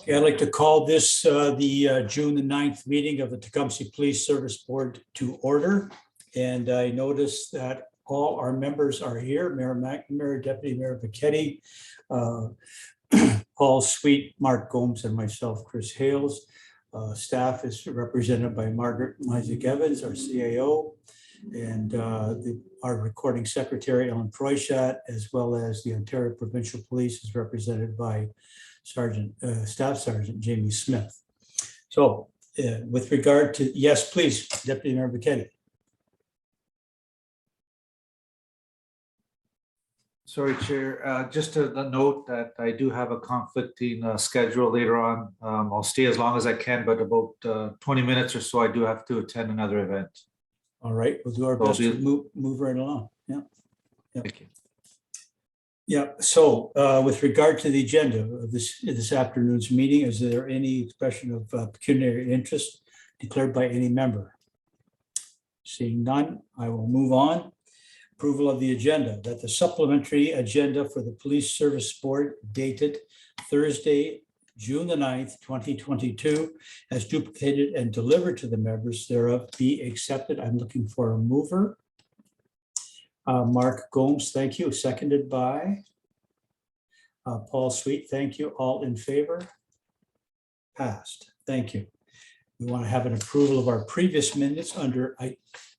Okay, I'd like to call this the June the 9th meeting of the Tecumseh Police Service Board to order. And I noticed that all our members are here: Mayor McNamara, Deputy Mayor Becchetti, Paul Sweet, Mark Gomes, and myself, Chris Hales. Staff is represented by Margaret Isaac Evans, our CAO, and our recording secretary, Ellen Proichat, as well as the Ontario Provincial Police is represented by Staff Sergeant Jamie Smith. So with regard to, yes, please, Deputy Mayor Becchetti. Sorry, Chair. Just a note that I do have a conflicting schedule later on. I'll stay as long as I can, but about 20 minutes or so, I do have to attend another event. All right, we'll do our best to move right along. Yeah. Thank you. Yeah. So with regard to the agenda of this afternoon's meeting, is there any expression of pecuniary interest declared by any member? Seeing none, I will move on. Approval of the agenda, that the supplementary agenda for the Police Service Board dated Thursday, June the 9th, 2022, as duplicated and delivered to the members thereof be accepted. I'm looking for a mover. Mark Gomes, thank you. Seconded by Paul Sweet, thank you. All in favor? Passed. Thank you. We want to have an approval of our previous minutes under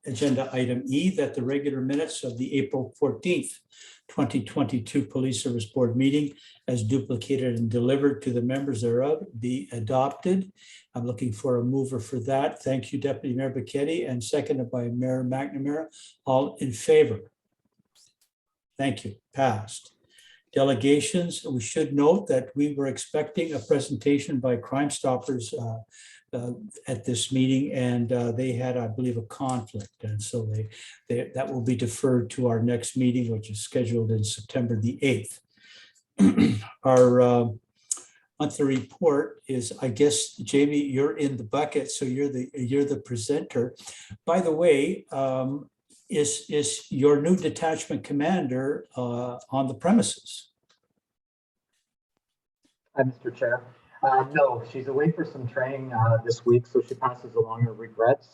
agenda item E, that the regular minutes of the April 14th, 2022 Police Service Board meeting as duplicated and delivered to the members thereof be adopted. I'm looking for a mover for that. Thank you, Deputy Mayor Becchetti, and seconded by Mayor McNamara. All in favor? Thank you. Passed. Delegations, we should note that we were expecting a presentation by Crime Stoppers at this meeting, and they had, I believe, a conflict, and so that will be deferred to our next meeting, which is scheduled in September the 8th. Our monthly report is, I guess, Jamie, you're in the bucket, so you're the presenter. By the way, is your new detachment commander on the premises? Hi, Mr. Chair. No, she's away for some training this week, so she passes along her regrets.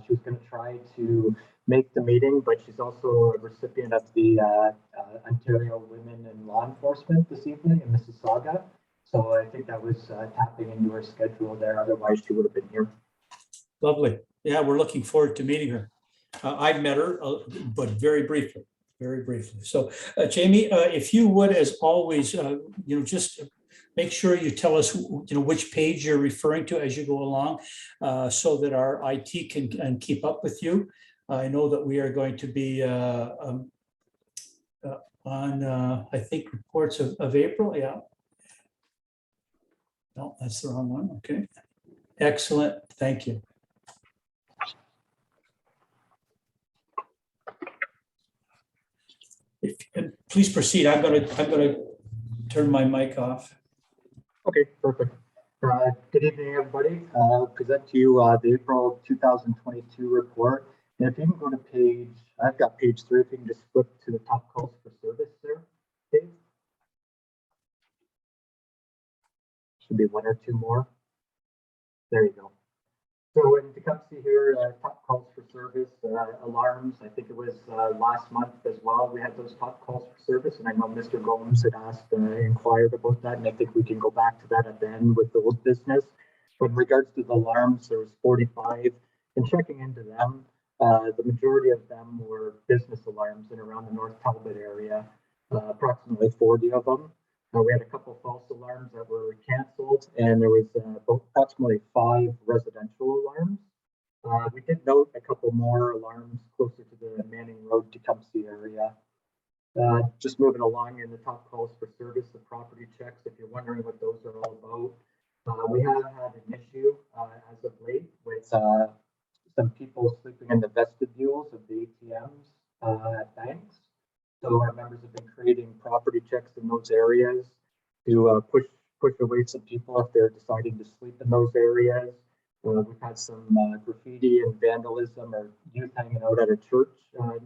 She was going to try to make the meeting, but she's also a recipient of the Ontario Women in Law Enforcement this evening in Mississauga. So I think that was tapping into her schedule there. Otherwise, she would have been here. Lovely. Yeah, we're looking forward to meeting her. I've met her, but very briefly. So, Jamie, if you would, as always, just make sure you tell us, which page you're referring to as you go along, so that our IT can keep up with you. I know that we are going to be on, I think, reports of April. Yeah. No, that's the wrong one. Okay. Excellent. Thank you. Please proceed. I'm going to turn my mic off. Okay, perfect. Good evening, everybody. I'll present to you the April 2022 report. And if you can go to I've got page 3. If you can just flip to the top calls for service there, Dave. Should be 1 or 2 more. There you go. So in Tecumseh here, top calls for service, alarms. I think it was last month as well. We had those top calls for service, and I know Mr. Gomes had asked, inquired about that, and I think we can go back to that at the end with the old business. But in regards to the alarms, there was 45, and checking into them, the majority of them were business alarms in around the North Talbot area, approximately 40 of them. We had a couple of false alarms that were canceled, and there was approximately 5 residential alarms. We did note a couple more alarms closer to the Manning Road, Tecumseh area. Just moving along in the top calls for service, the property checks, if you're wondering what those are all about. We have had an issue as of late with some people sleeping in the vestibules of the ATMs at banks. So our members have been creating property checks in those areas to push away some people if they're deciding to sleep in those areas. We've had some graffiti and vandalism or youth hanging out at a church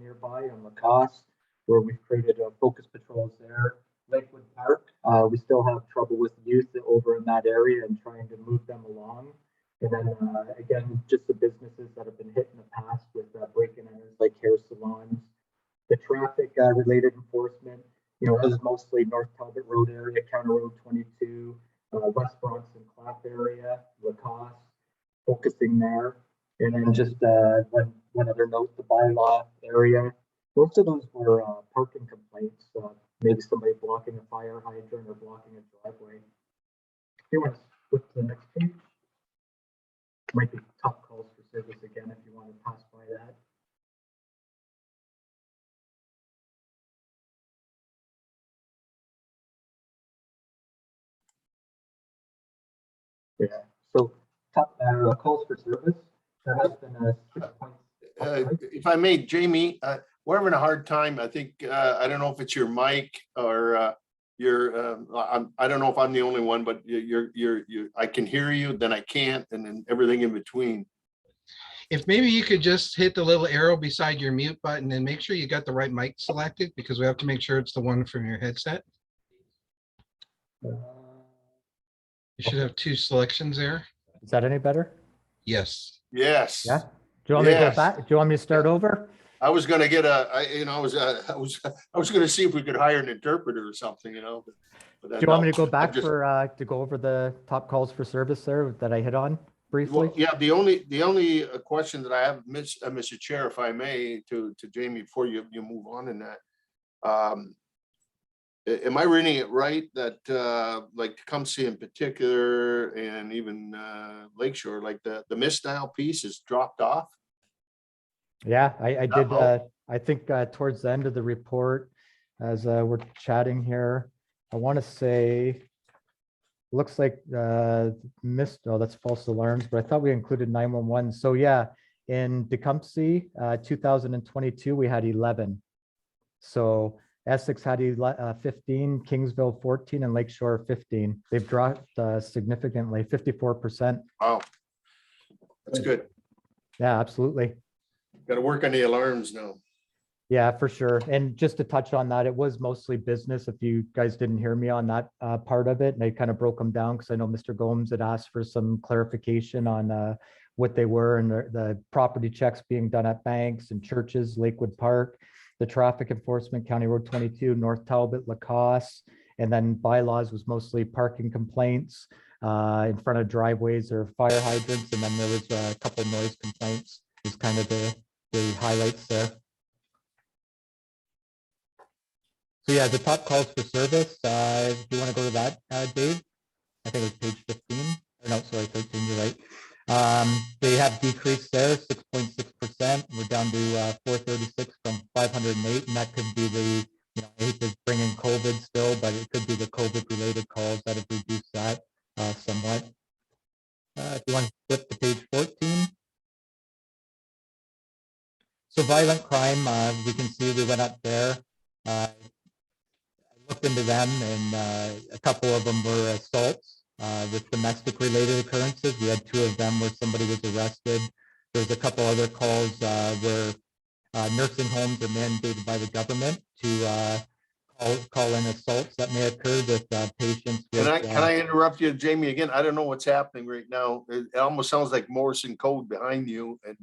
nearby on Lacoste, where we've created focus patrols there. Lakewood Park, We still have trouble with youth over in that area and trying to move them along. And then again, just the businesses that have been hit in the past with break-in enters like hair salons. The traffic related enforcement, is mostly North Talbot Road area, County Road 22, West Bronx and Clap area, Lacoste, focusing there. And then just one other note, the bylaw area. Most of those were parking complaints. Maybe somebody blocking a fire hydrant or blocking a driveway. If you want to flip to the next page. Might be top calls for service again if you want to pass by that. Yeah, so top calls for service, there has been a 6 point. If I may, Jamie, we're having a hard time. I think, I don't know if it's your mic or I don't know if I'm the only one, but I can hear you, then I can't, and then everything in between. If maybe you could just hit the little arrow beside your mute button and make sure you got the right mic selected, because we have to make sure it's the one from your headset. You should have two selections there. Is that any better? Yes. Yes. Yeah. Do you want me to go Yes. back? Do you want me to start over? I was gonna get I was gonna see if we could hire an interpreter or something, but Do you want me to go no, back I'm just- to go over the top calls for service there that I hit on briefly? Well, yeah, the only question that I have, Mr. Chair, if I may, to Jamie, before you move on in that. Am I reading it right that like Tecumseh in particular and even Lakeshore, like the mist dial piece is dropped off? Yeah, I did. Uh-oh. I think towards the end of the report, as we're chatting here, I want to say, looks like missed. Oh, that's false alarms, but I thought we included 911. So yeah, in Tecumseh, 2022, we had 11. So Essex had 15, Kingsville 14, and Lakeshore 15. They've dropped significantly, 54%. Wow, that's good. Yeah, absolutely. Got to work on the alarms now. Yeah, for sure. And just to touch on that, it was mostly business. If you guys didn't hear me on that part of it, and I kind of broke them down because I know Mr. Gomes had asked for some clarification on what they were and the property checks being done at banks and churches, Lakewood Park, the traffic enforcement, County Road 22, North Talbot, Lacoste, and then bylaws was mostly parking complaints in front of driveways or fire hydrants. And then there was a couple noise complaints is kind of the highlights there. So yeah, the top calls for service, if you want to go to that, Dave, I think it was page 15, or no, sorry, 13, you're right. They have decreased there, 6.6%. We're down to 436 from 508, and that could be the, I hate to bring in COVID still, but it could be the COVID related calls that have reduced that somewhat. If you want to flip to page 14. So violent crime, we can see we went up there. I looked into them, and a couple of them were assaults with domestic related occurrences. We had 2 of them where somebody was arrested. There's a couple other calls where nursing homes are mandated by the government to call in assaults that may occur with patients. Can with, I interrupt you, Jamie, again? I don't know what's happening right now. It almost sounds like Morrison code behind you and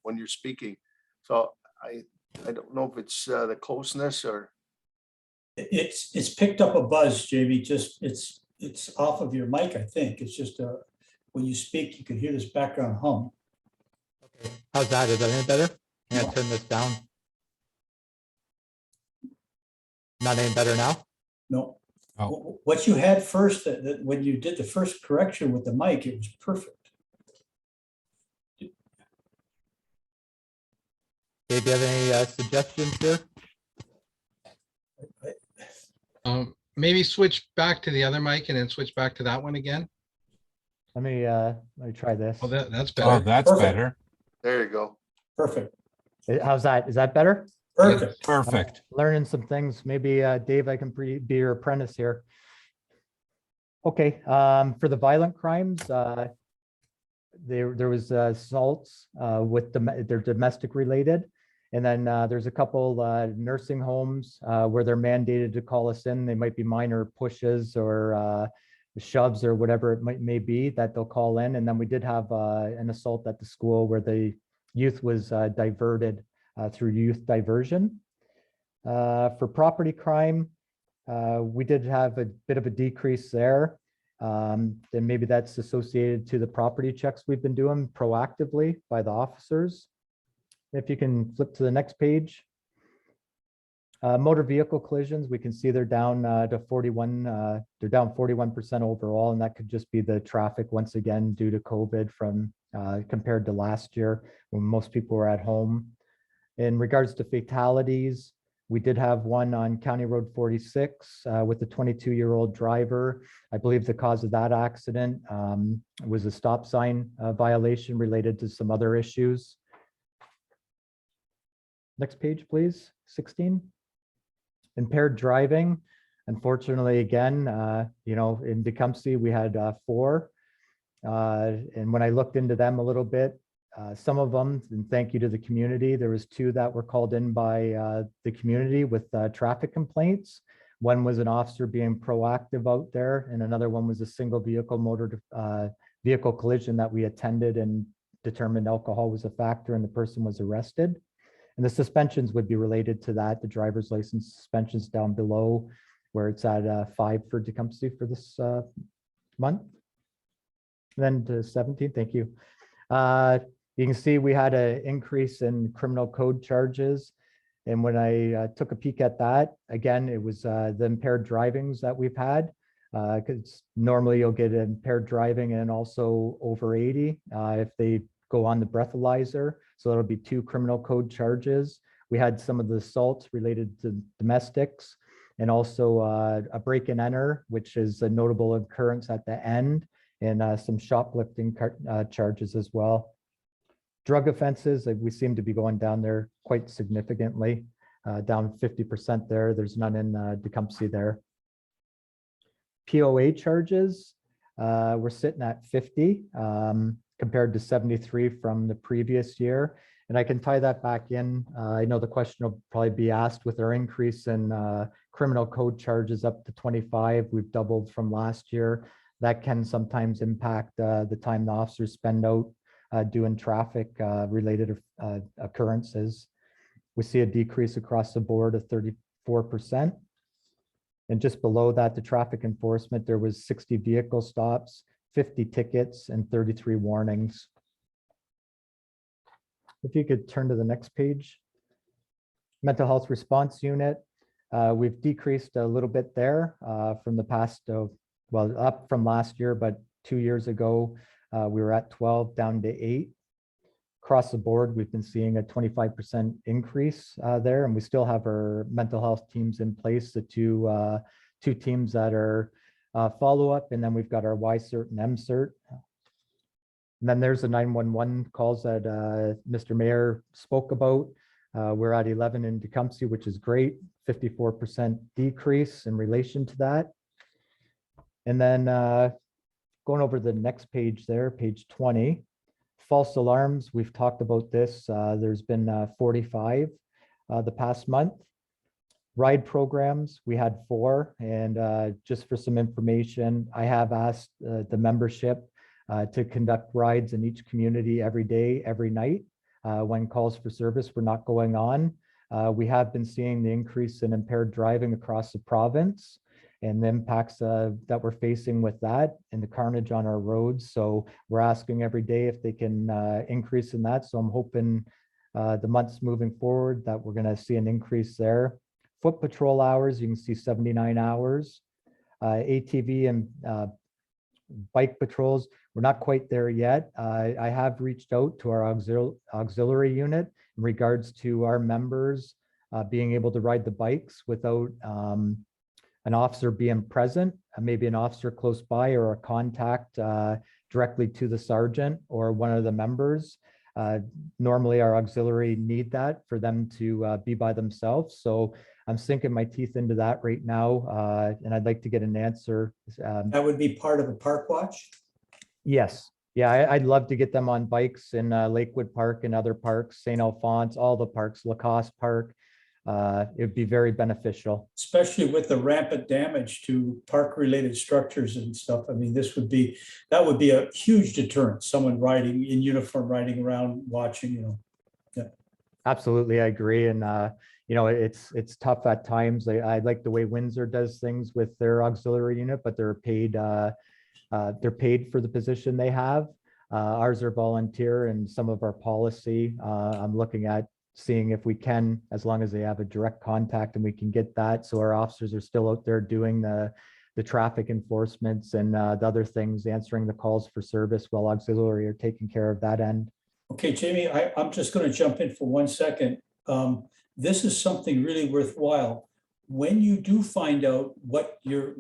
when you're speaking. So I don't know if it's the closeness or. It's picked up a buzz, Jamie. Just it's off of your mic, I think. It's just when you speak, you can hear this background hum. Okay. How's that? Is that any better? I'm gonna turn this down. Not any better now? No. Oh. What you had first, that when you did the first correction with the mic, it was perfect. Dave, do you have any suggestions here? Maybe switch back to the other mic and then switch back to that one again. Let me try this. Oh, that's Oh, better. that's Perfect. better. There you go. Perfect. How's that? Is that better? Perfect. Perfect. Learning some things. Maybe Dave, I can be your apprentice here. Okay, for the violent crimes, there was assaults with they're domestic related, And then there's a couple nursing homes where they're mandated to call us in. They might be minor pushes or shoves or whatever it may be that they'll call in. And then we did have an assault at the school where the youth was diverted through youth diversion. For property crime, we did have a bit of a decrease there. And maybe that's associated to the property checks we've been doing proactively by the officers. If you can flip to the next page. Motor vehicle collisions, we can see they're down to 41, they're down 41% overall, and that could just be the traffic once again due to COVID from compared to last year when most people were at home. In regards to fatalities, we did have one on County Road 46 with a 22-year-old driver. I believe the cause of that accident was a stop sign violation related to some other issues. Next page, please, 16. Impaired driving. Unfortunately, again, in Tecumseh, we had 4. And when I looked into them a little bit, some of them, and thank you to the community, there was 2 that were called in by the community with traffic complaints. One was an officer being proactive out there, and another one was a single vehicle motor vehicle collision that we attended and determined alcohol was a factor and the person was arrested. And the suspensions would be related to that, the driver's license suspensions down below where it's at 5 for Tecumseh for this month. And then to 17, thank you. You can see we had an increase in criminal code charges. And when I took a peek at that, again, it was the impaired drivings that we've had. Because normally you'll get impaired driving and also over 80 if they go on the breathalyzer. So that'll be 2 criminal code charges. We had some of the assaults related to domestics and also a break and enter, which is a notable occurrence at the end, and some shoplifting charges as well. Drug offenses, we seem to be going down there quite significantly, down 50% there. There's none in Tecumseh there. POA charges, we're sitting at 50 compared to 73 from the previous year. And I can tie that back in. I know the question will probably be asked with our increase in criminal code charges up to 25. We've doubled from last year. That can sometimes impact the time the officers spend out doing traffic related occurrences. We see a decrease across the board of 34%. And just below that, the traffic enforcement, there was 60 vehicle stops, 50 tickets, and 33 warnings. If you could turn to the next page. Mental health response unit. We've decreased a little bit there from the past, well, up from last year, but 2 years ago, we were at 12 down to 8. Across the board, we've been seeing a 25% increase there, and we still have our mental health teams in place, the two teams that are follow-up, and then we've got our Y-cert and M-cert. And then there's the 911 calls that Mr. Mayor spoke about. We're at 11 in Tecumseh, which is great, 54% decrease in relation to that. And then going over the next page there, page 20, false alarms, we've talked about this. There's been 45 the past month. Ride programs, we had 4. And just for some information, I have asked the membership to conduct rides in each community every day, every night when calls for service were not going on. We have been seeing the increase in impaired driving across the province and the impacts that we're facing with that and the carnage on our roads. So we're asking every day if they can increase in that. So I'm hoping the months moving forward that we're going to see an increase there. Foot patrol hours, you can see 79 hours. ATV and bike patrols, we're not quite there yet. I have reached out to our auxiliary unit in regards to our members being able to ride the bikes without an officer being present, maybe an officer close by or a contact directly to the sergeant or one of the members. Normally our auxiliary need that for them to be by themselves. So I'm sinking my teeth into that right now, and I'd like to get an answer. That would be part of a park watch? Yes, Yeah, I'd love to get them on bikes in Lakewood Park and other parks, St. Alphonse, all the parks, Lacoste Park. It'd be very beneficial. Especially with the rampant damage to park-related structures and stuff. I mean, that would be a huge deterrent, someone riding in uniform, riding around, watching, you know. Absolutely, I agree. And it's tough at times. I like the way Windsor does things with their auxiliary unit, but they're paid for the position they have. Ours are volunteer, and some of our policy, I'm looking at seeing if we can, as long as they have a direct contact and we can get that. So our officers are still out there doing the traffic enforcements and the other things, answering the calls for service while auxiliary are taking care of that end. Okay, Jamie, I'm just going to jump in for 1 second. This is something really worthwhile. When you do find out what your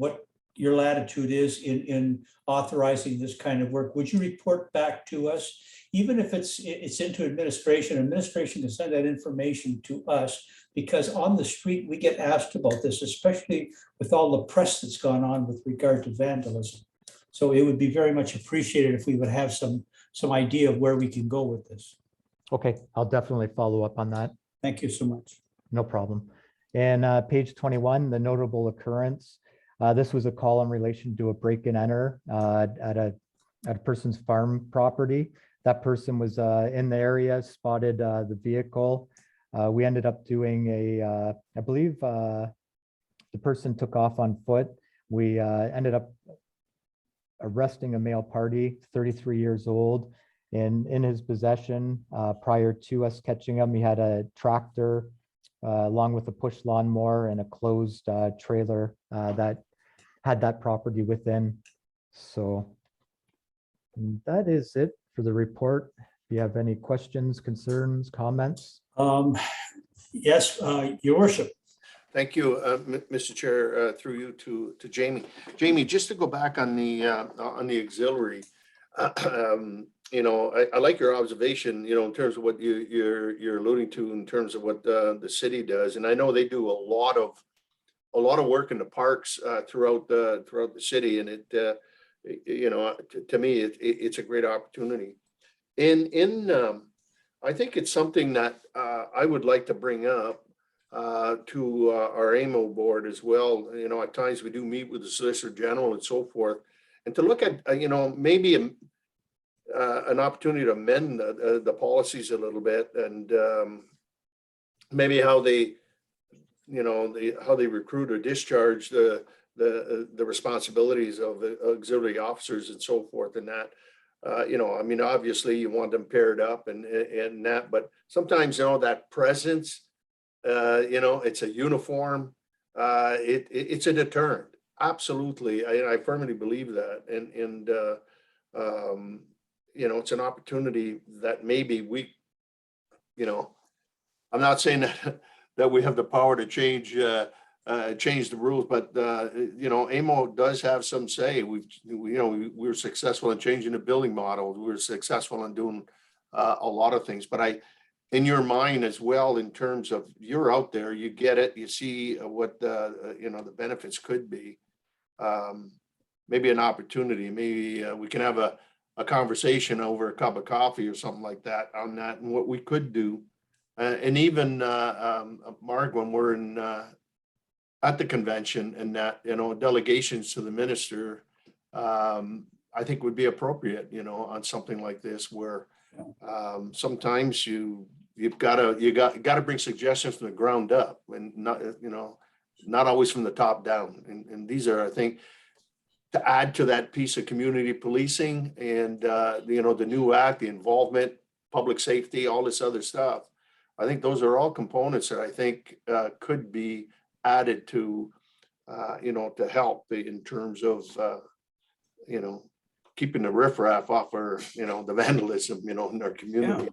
latitude is in authorizing this kind of work, would you report back to us? Even if it's into administration can send that information to us, because on the street, we get asked about this, especially with all the press that's gone on with regard to vandalism. So it would be very much appreciated if we would have some idea of where we can go with this. Okay, I'll definitely follow up on that. Thank you so much. No problem. And page 21, the notable occurrence. This was a call in relation to a break and enter at a person's farm property. That person was in the area, spotted the vehicle. We ended up doing I believe the person took off on foot. We ended up arresting a male party, 33 years old. And in his possession, prior to us catching him, he had a tractor along with a push lawnmower and a closed trailer that had that property within. So that is it for the report. If you have any questions, concerns, comments? Yes, Your Worship. Thank you, Mr. Chair, through you to Jamie. Jamie, just to go back on the auxiliary, I like your observation, in terms of what you're alluding to in terms of what the city does. And I know they do a lot of work in the parks throughout the city. And it, to me, it's a great opportunity. I think it's something that I would like to bring up to our AMO board as well. At times we do meet with the Solicitor General and so forth, and to look at, maybe an opportunity to amend the policies a little bit, and maybe how they, how they recruit or discharge the responsibilities of the auxiliary officers and so forth, and that. Obviously you want them paired up and that, but sometimes, that presence, it's a uniform, it's a deterrent. Absolutely. I firmly believe that. And it's an opportunity that maybe we, I'm not saying that we have the power to change the rules, but AMO does have some say. We were successful in changing the billing model. We were successful in doing a lot of things, but in your mind as well, in terms of you're out there, you get it, you see what the benefits could be. Maybe an opportunity, maybe we can have a conversation over a cup of coffee or something like that on that, and what we could do. And even Mark, when we're in at the convention, and that, delegations to the minister, I think would be appropriate, on something like this, where sometimes you've got to bring suggestions from the ground up, and not always from the top down. And these are, I think, to add to that piece of community policing and the new act, the involvement, public safety, all this other stuff. I think those are all components that I think could be added to, to help in terms of, keeping the riffraff off our, the vandalism, in our community. Yeah.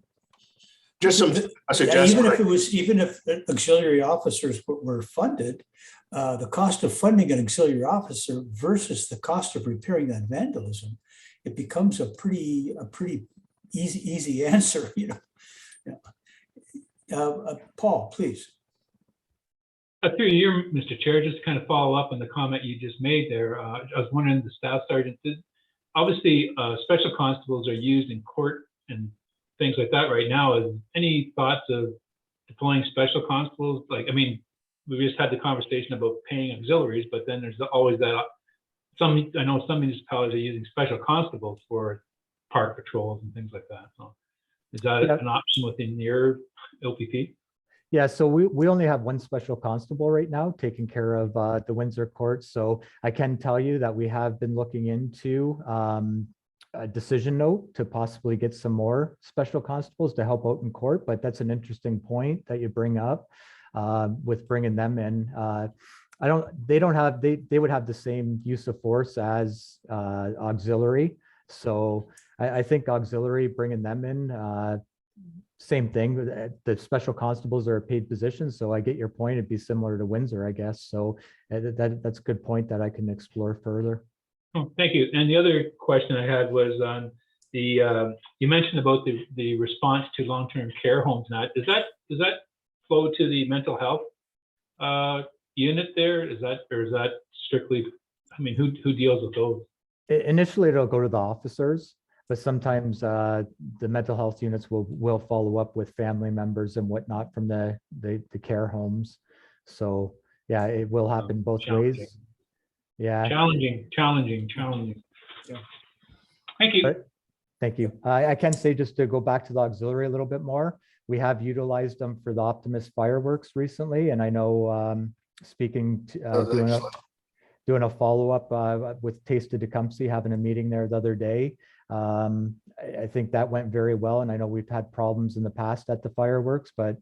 Just a suggestion. Even if auxiliary officers were funded, the cost of funding an auxiliary officer versus the cost of repairing that vandalism, it becomes a pretty easy answer, Yeah. Paul, please. Through you, Mr. Chair, just to kind of follow up on the comment you just made there. I was wondering, the staff sergeant, obviously, special constables are used in court and things like that right now. Is any thoughts of deploying special constables? Like, I mean, we just had the conversation about paying auxiliaries, but then there's always that, I know some municipalities are using special constables for park patrols and things like that. So is that Yeah. an option within your LPP? Yeah, so we only have one special constable right now taking care of the Windsor court. So I can tell you that we have been looking into a decision note to possibly get some more special constables to help out in court. But that's an interesting point that you bring up with bringing them in. They would have the same use of force as auxiliary. So I think auxiliary, bringing them in, same thing. The special constables are a paid position, so I get your point. It'd be similar to Windsor, I guess. So that's a good point that I can explore further. Oh, thank you. And the other question I had was on the, you mentioned about the response to long-term care homes. Now, does that flow to the mental health unit there? Or is that strictly, I mean, who deals with those? Initially, it'll go to the officers, but sometimes the mental health units will follow up with family members and whatnot from the care homes. So yeah, it will happen both Challenging. ways. Yeah. Challenging. Yeah. Thank you. Thank you. I can say, just to go back to the auxiliary a little bit more, we have utilized them for the Optimus fireworks recently, and I know speaking to doing a follow-up with Taste of Tecumseh, having a meeting there the other day. I think that went very well, and I know we've had problems in the past at the fireworks, but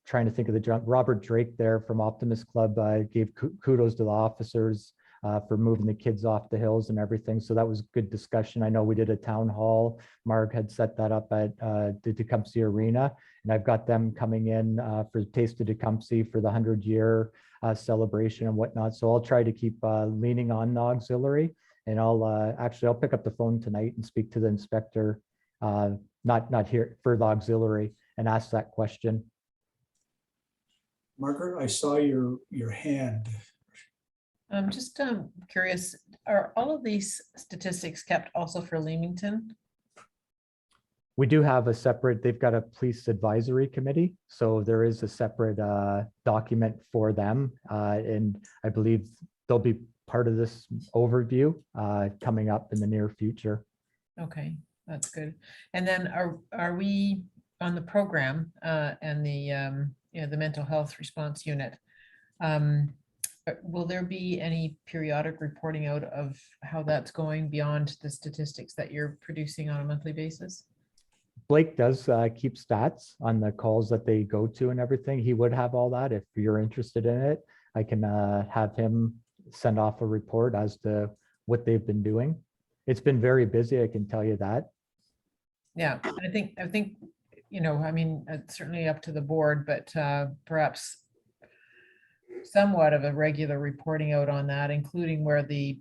trying to think of Robert Drake there from Optimus Club gave kudos to the officers for moving the kids off the hills and everything. So that was good discussion. I know we did a town hall. Marg had set that up at the Tecumseh Arena, and I've got them coming in for Taste of Tecumseh for the 100-year celebration and whatnot. So I'll try to keep leaning on the auxiliary, and I'll pick up the phone tonight and speak to the inspector, not here for the auxiliary, and ask that question. Margaret, I saw your hand. I'm just curious, are all of these statistics kept also for Leamington? We do have a separate, they've got a police advisory committee. So there is a separate document for them. And I believe they'll be part of this overview coming up in the near future. Okay, that's good. And then are we on the program and the mental health response unit? Will there be any periodic reporting out of how that's going beyond the statistics that you're producing on a monthly basis? Blake does keep stats on the calls that they go to and everything. He would have all that. If you're interested in it, I can have him send off a report as to what they've been doing. It's been very busy, I can tell you that. Yeah, I think, I mean, it's certainly up to the board, but perhaps somewhat of a regular reporting out on that, including where the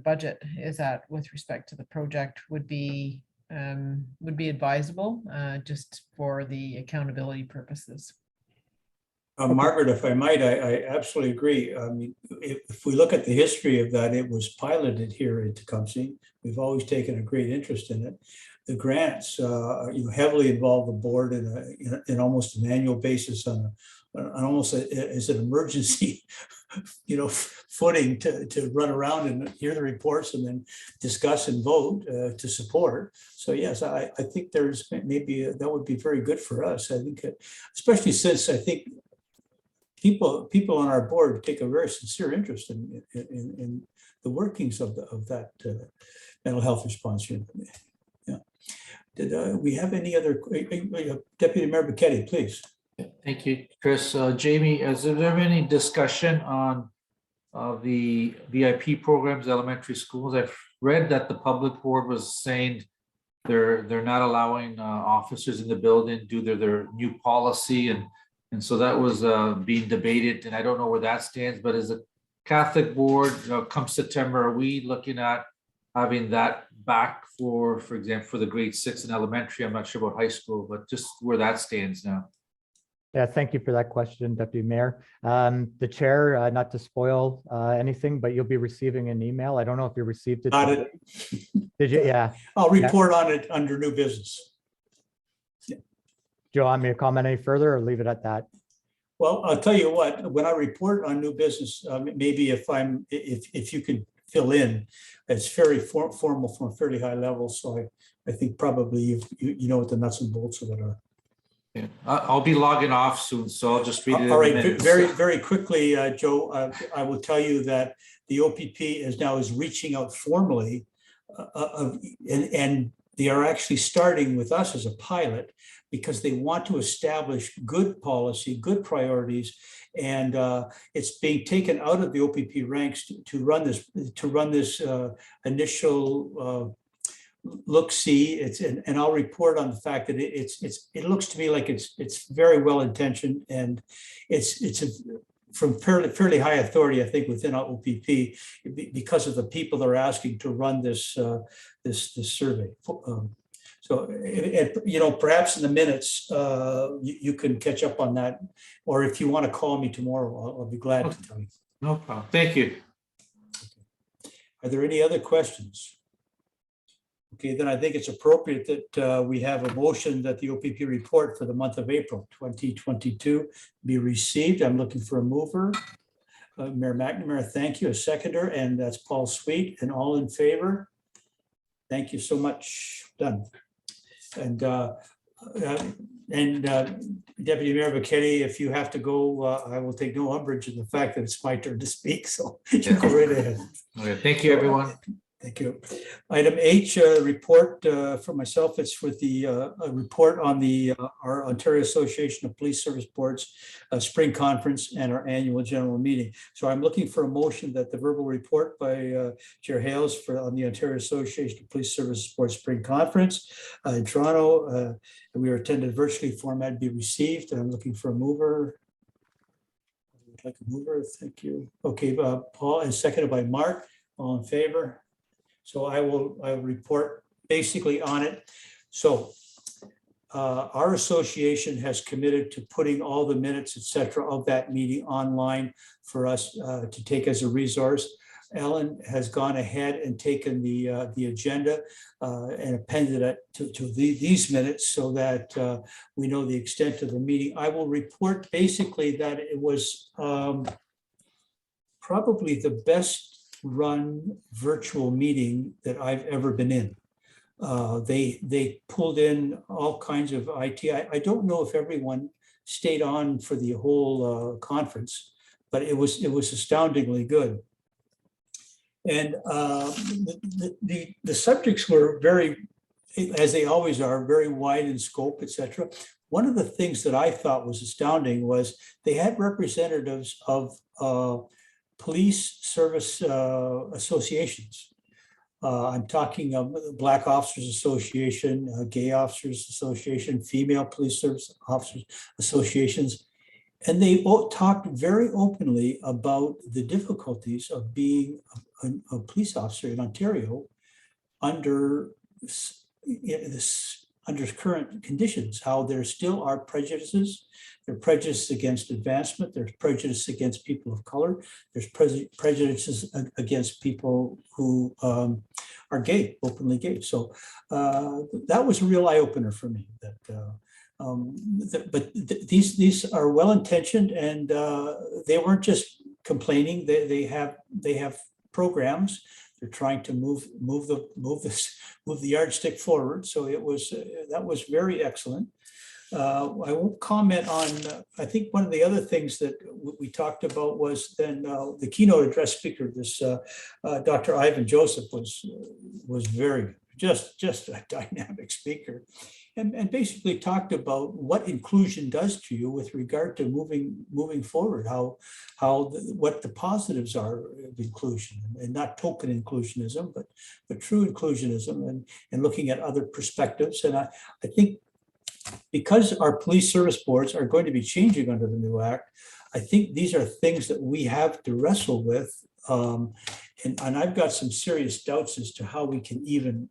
budget is at with respect to the project, would be advisable, just for the accountability purposes. Margaret, if I might, I absolutely agree. I mean, if we look at the history of that, it was piloted here in Tecumseh. We've always taken a great interest in it. The grants, heavily involve the board in almost an annual basis on almost as an emergency, footing to run around and hear the reports and then discuss and vote to support. So yes, I think there's maybe that would be very good for us. I think, especially since I think people on our board take a very sincere interest in the workings of that mental health response unit. Yeah. Did we have any other? Deputy Mayor Buchetti, please. Thank you, Chris. Jamie, has there been any discussion on the VIP programs, elementary schools? I've read that the public board was saying they're not allowing officers in the building due to their new policy, and so that was being debated, and I don't know where that stands. But as a Catholic board, come September, are we looking at having that back for example, for the grade 6 in elementary? I'm not sure about high school, but just where that stands now. Yeah, thank you for that question, Deputy Mayor. The chair, not to spoil anything, but you'll be receiving an email. I don't know if you received it. Got today. it. Did you? Yeah. I'll Yeah. report on it under new business. Do you want me to comment any further or leave it at that? Well, I'll tell you what, when I report on new business, maybe if you could fill in, it's very formal from a fairly high level. So I think probably you know what the nuts and bolts of it are. Yeah, I'll be logging off soon, so I'll just read it. All right, in a minute. very quickly, Joe, I will tell you that the OPP is reaching out formally, and they are actually starting with us as a pilot because they want to establish good policy, good priorities, and it's being taken out of the OPP ranks to run this initial look-see. And I'll report on the fact that it looks to me like it's very well intentioned, and it's from fairly high authority, I think, within our OPP because of the people they're asking to run this survey. So perhaps in the minutes you can catch up on that, or if you want to call me tomorrow, I'll be glad to tell you. No problem. Thank you. Are there any other questions? Okay, then I think it's appropriate that we have a motion that the OPP report for the month of April 2022 be received. I'm looking for a mover. Mayor McNamara, thank you. A seconder, and that's Paul Sweet. And all in favor? Thank you so much. Done. And Deputy Mayor Buchetti, if you have to go, I will take no umbrage in the fact that it's my turn to speak. So you go right ahead. Okay, thank you, everyone. Thank you. Item H, report for myself. It's for the a report on the our Ontario Association of Police Service Boards spring conference and our annual general meeting. So I'm looking for a motion that the verbal report by Chair Hales on the Ontario Association of Police Service Boards spring conference in Toronto, we are attended virtually format be received. And I'm looking for a mover. I'd like a mover. Thank you. Okay, Paul, and seconded by Mark. All in favor? So I will report basically on it. So our association has committed to putting all the minutes, et cetera, of that meeting online for us to take as a resource. Ellen has gone ahead and taken the agenda and appended it to these minutes so that we know the extent of the meeting. I will report basically that it was probably the best run virtual meeting that I've ever been in. They pulled in all kinds of IT. I don't know if everyone stayed on for the whole conference, but it was astoundingly good. And the subjects were very, as they always are, very wide in scope, etc. One of the things that I thought was astounding was they had representatives of police service associations. I'm talking of Black Officers Association, Gay Officers Association, Female Police Service Officers Associations. And they talked very openly about the difficulties of being a police officer in Ontario under current conditions, how there still are prejudices. There are prejudices against advancement. There's prejudice against people of color. There's prejudices against people who are gay, openly gay. So that was a real eye opener for me. But these are well intentioned, and they weren't just complaining. They have programs. They're trying to move the yardstick forward. So that was very excellent. I won't comment on, I think one of the other things that we talked about was then the keynote address speaker, this Dr. Ivan Joseph was very, just a dynamic speaker, and basically talked about what inclusion does to you with regard to moving forward, what the positives are of inclusion, and not token inclusionism, but true inclusionism, and looking at other perspectives. And I think, because our police service boards are going to be changing under the new act, I think these are things that we have to wrestle with. And I've got some serious doubts as to how we can even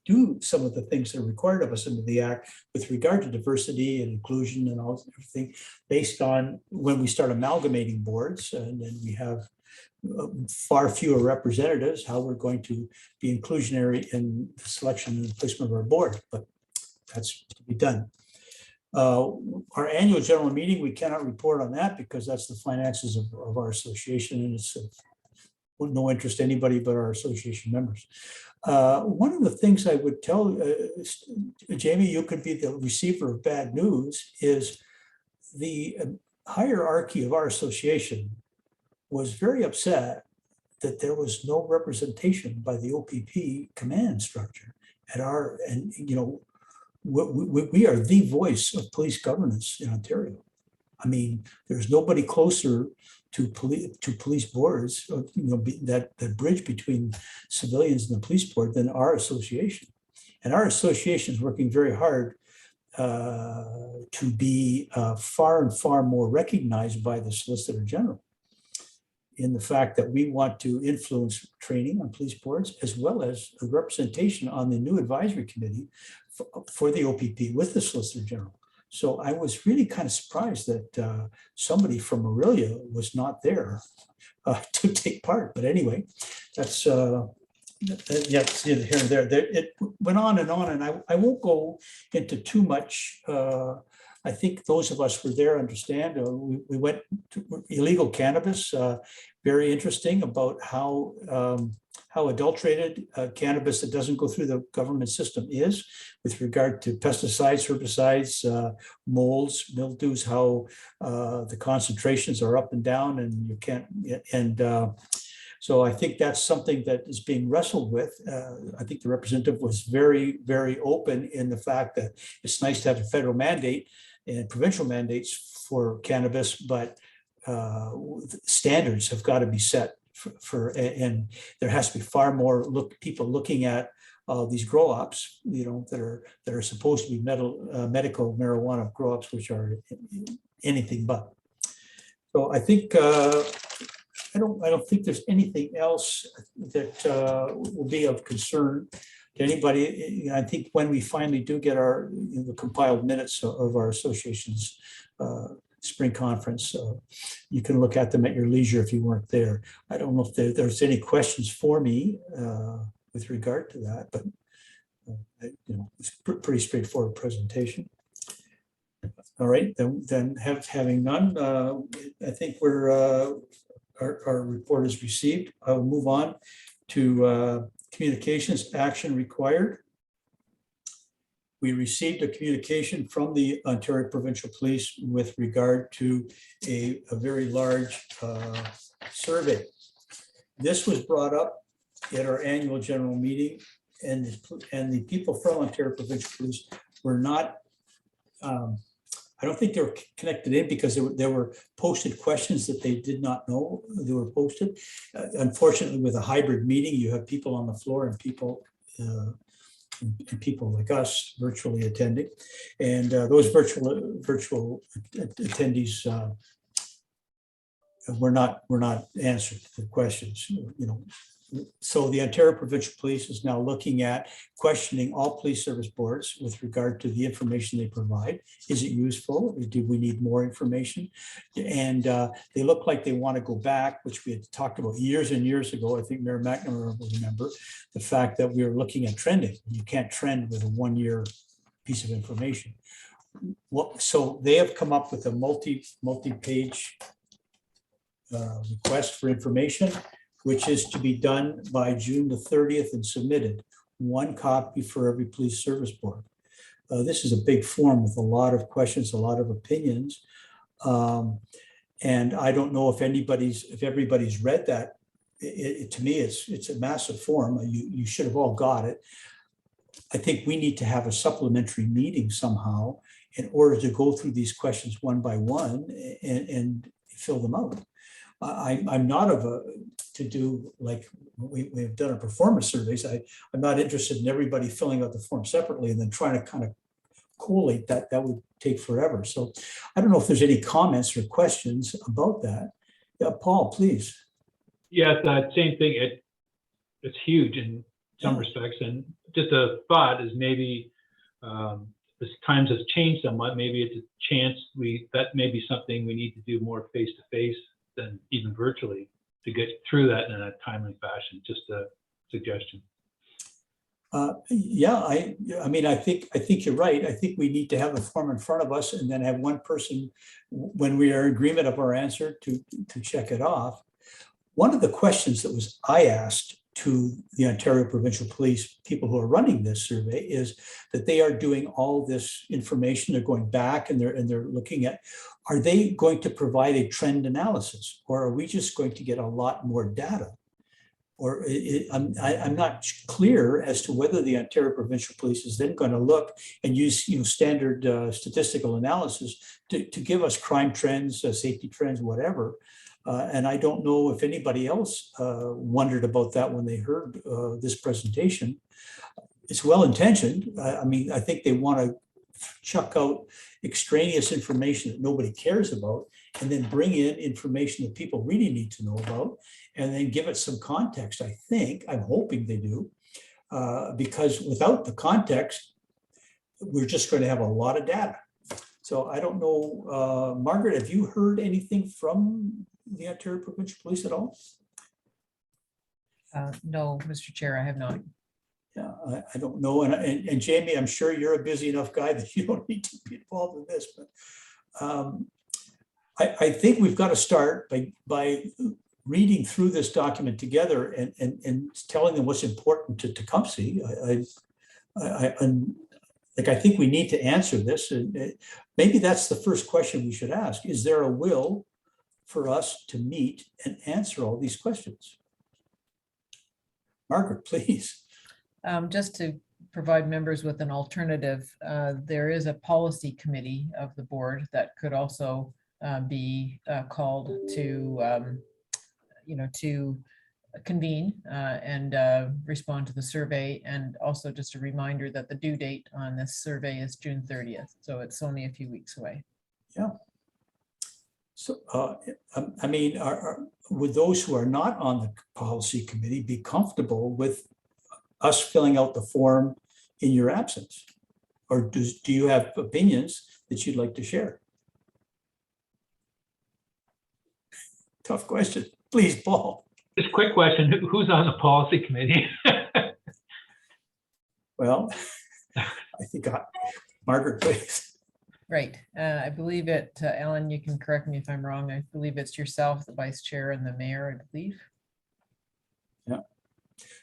do some of the things that are required of us under the Act with regard to diversity and inclusion and all everything, based on when we start amalgamating boards, and then we have far fewer representatives, how we're going to be inclusionary in the selection and placement of our board, but that's to be done. Our annual general meeting, we cannot report on that because that's the finances of our association, and it's of no interest to anybody but our association members. One of the things I would tell Jamie, you could be the receiver of bad news, is the hierarchy of our association was very upset that there was no representation by the OPP command structure at our, and you know, we are the voice of police governance in Ontario. I mean, there's nobody closer to police boards, you know, that bridge between civilians and the police board than our association. And our association is working very hard to be far and far more recognized by the Solicitor General, in the fact that we want to influence training on police boards, as well as a representation on the new advisory committee for the OPP with the Solicitor General. So I was really kind of surprised that somebody from Aurelia was not there to take part. But anyway, that's yeah, it's here and there. It went on, and I won't go into too much. I think those of us who were there understand. We went to illegal cannabis, very interesting about how adulterated cannabis that doesn't go through the government system is with regard to pesticides, herbicides, molds, mildews, how the concentrations are up and down, and you can't, and so I think that's something that is being wrestled with. I think the representative was very, very open in the fact that it's nice to have a federal mandate and provincial mandates for cannabis, but standards have got to be set for, and there has to be far more people looking at these grow ops, you know, that are supposed to be medical marijuana grow ops, which are anything but. So I think I don't think there's anything else that will be of concern to anybody. I think when we finally do get our the compiled minutes of our association's spring conference, you can look at them at your leisure if you weren't there. I don't know if there's any questions for me with regard to that, but you know, it's pretty straightforward presentation. All right, then having none, I think we're our report is received. I will move on to communications action required. We received a communication from the Ontario Provincial Police with regard to a very large survey. This was brought up at our annual general meeting, and the people from Ontario Provincial Police were not, I don't think they were connected in because there were posted questions that they did not know they were posted. Unfortunately, with a hybrid meeting, you have people on the floor and people like us virtually attending, and those virtual attendees were not answered the questions. You know, so the Ontario Provincial Police is now looking at questioning all police service boards with regard to the information they provide. Is it useful? Do we need more information? And they look like they want to go back, which we had talked about years and years ago. I think Mayor McNamara will remember the fact that we were looking at trending. You can't trend with a one-year piece of information. Well, so they have come up with a multi-page request for information, which is to be done by June the 30th and submitted. One copy for every police service board. This is a big form with a lot of questions, a lot of opinions. And I don't know if everybody's read that. To me, it's a massive form. You should have all got it. I think we need to have a supplementary meeting somehow in order to go through these questions one by one and fill them out. I'm not to do like we've done our performance surveys. I'm not interested in everybody filling out the form separately and then trying to kind of collate that. That would take forever. So I don't know if there's any comments or questions about that. Yeah, Paul, please. Yeah, that same thing. It's huge in some respects, and just a thought is maybe as times have changed somewhat, maybe it's a chance that may be something we need to do more face to face than even virtually to get through that in a timely fashion. Just a suggestion. Yeah, I mean, I think you're right. I think we need to have the form in front of us and then have one person, when we are in agreement of our answer, to check it off. One of the questions that I asked to the Ontario Provincial Police people who are running this survey is that they are doing all this information. They're going back and they're looking at, are they going to provide a trend analysis, or are we just going to get a lot more data? Or I'm not clear as to whether the Ontario Provincial Police is then going to look and use standard statistical analysis to give us crime trends, safety trends, whatever. And I don't know if anybody else wondered about that when they heard this presentation. It's well-intentioned. I mean, I think they want to chuck out extraneous information that nobody cares about, and then bring in information that people really need to know about, and then give it some context. I'm hoping they do, because without the context, we're just going to have a lot of data. So I don't know, Margaret, have you heard anything from the Ontario Provincial Police at all? No, Mr. Chair, I have not. Yeah, I don't know. And Jamie, I'm sure you're a busy enough guy that you don't need to be involved in this, but I think we've got to start by reading through this document together and telling them what's important to Tecumseh. I think we need to answer this. And maybe that's the first question we should ask. Is there a will for us to meet and answer all these questions? Margaret, please. Just to provide members with an alternative, there is a policy committee of the board that could also be called to, to convene and respond to the survey. And also just a reminder that the due date on this survey is June 30th. So it's only a few weeks away. Yeah. So, I mean, would those who are not on the policy committee be comfortable with us filling out the form in your absence? Or do you have opinions that you'd like to share? Tough question. Please, Paul. Just a quick question, who's on the policy committee? Well, I think Margaret, please. Right. I believe it, Ellen, you can correct me if I'm wrong. I believe it's yourself, the vice chair, and the mayor, I believe. Yeah.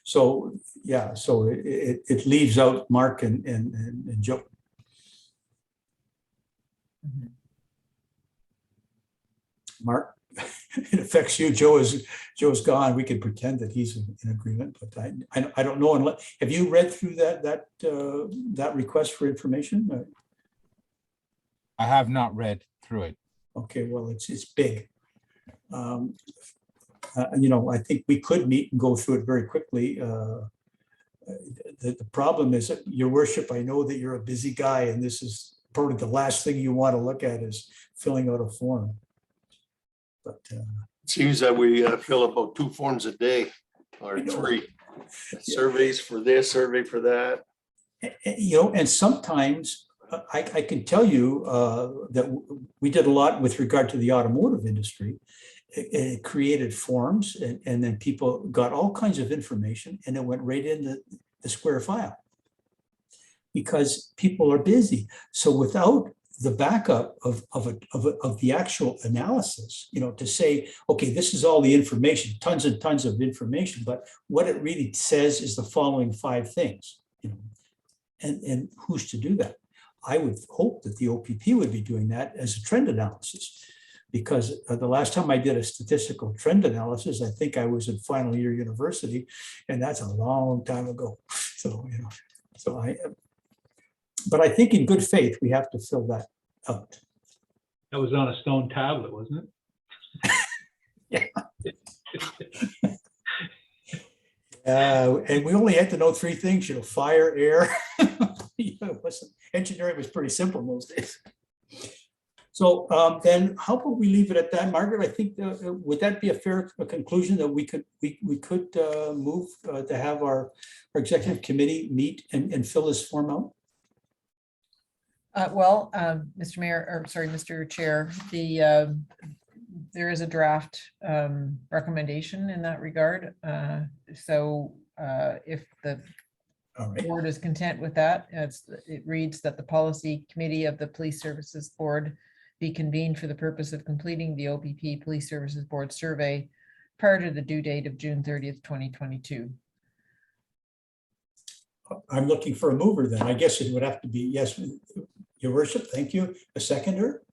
So, yeah, so it leaves out Mark and Joe. Mhm. Mark, it affects you. Joe's gone. We could pretend that he's in agreement, but I don't know. Have you read through that request for information? I have not read through it. Okay, well, it's big. I think we could meet and go through it very quickly. The problem is that, Your Worship, I know that you're a busy guy, and this is probably the last thing you want to look at is filling out a form. But Seems that we fill about 2 forms a day or 3 surveys for this, survey for that. and sometimes I can tell you that we did a lot with regard to the automotive industry. It created forms, and then people got all kinds of information, and it went right in the square file because people are busy. So without the backup of the actual analysis, to say, okay, this is all the information, tons and tons of information, but what it really says is the following 5 things, and who's to do that? I would hope that the OPP would be doing that as a trend analysis, because the last time I did a statistical trend analysis, I think I was in final year university, and that's a long time ago. So, but I think in good faith, we have to fill that out. That was on a stone tablet, wasn't it? And we only had to know 3 things, fire, air. Engineering was pretty simple in those days. So then how about we leave it at that, Margaret? I think, would that be a fair conclusion that we could move to have our executive committee meet and fill this form out? Well, Mr. Mayor, or sorry, Mr. Chair, there is a draft recommendation in that regard. So if the All right. board is content with that, it reads that the policy committee of the Police Services Board be convened for the purpose of completing the OPP Police Services Board survey prior to the due date of June 30th, 2022. I'm looking for a mover then. I guess it would have to be, yes, Your Worship, thank you. A seconder?